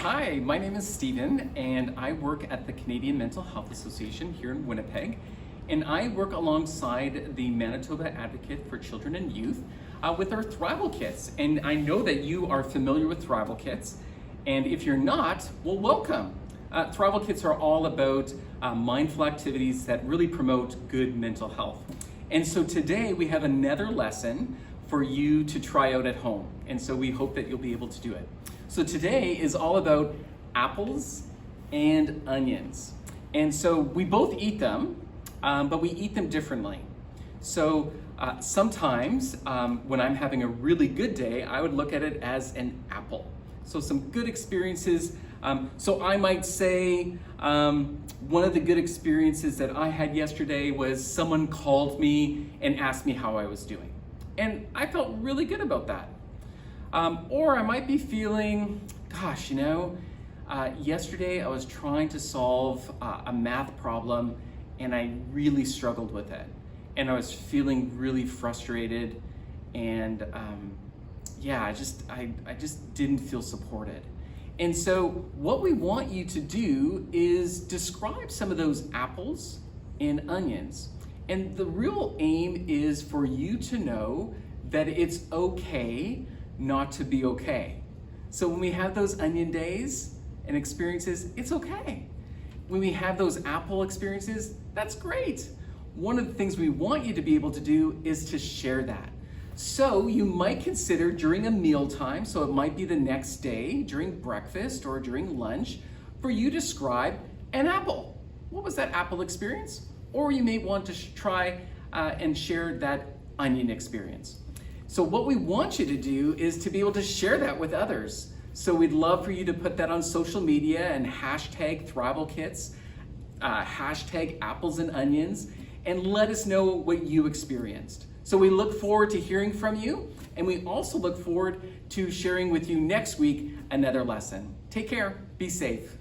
Hi, my name is Stephen and I work at the Canadian Mental Health Association here in Winnipeg, and I work alongside the Manitoba Advocate for Children and Youth with our Thrival Kits. And I know that you are familiar with Thrival Kits, and if you're not, well, welcome. Thrival Kits are all about mindful activities that really promote good mental health. And so today we have another lesson for you to try out at home, and so we hope that you'll be able to do it. So today is all about apples and onions. And so we both eat them, but we eat them differently. So sometimes when I'm having a really good day, I would look at it as an apple. So some good experiences. So I might say one of the good experiences that I had yesterday was someone called me and asked me how I was doing. And I felt really good about that. Or I might be feeling, yesterday I was trying to solve a math problem and I really struggled with it. And I was feeling really frustrated and I just didn't feel supported. And so what we want you to do is describe some of those apples and onions. And the real aim is for you to know that it's okay not to be okay. So when we have those onion days and experiences, it's okay. When we have those apple experiences, that's great. One of the things we want you to be able to do is to share that. So you might consider during a mealtime, so it might be the next day, during breakfast or during lunch, for you to describe an apple. What was that apple experience? Or you may want to try and share that onion experience. So what we want you to do is to be able to share that with others. So we'd love for you to put that on social media and hashtag Thrival Kits, hashtag apples and onions, and let us know what you experienced. So we look forward to hearing from you, and we also look forward to sharing with you next week another lesson. Take care, be safe.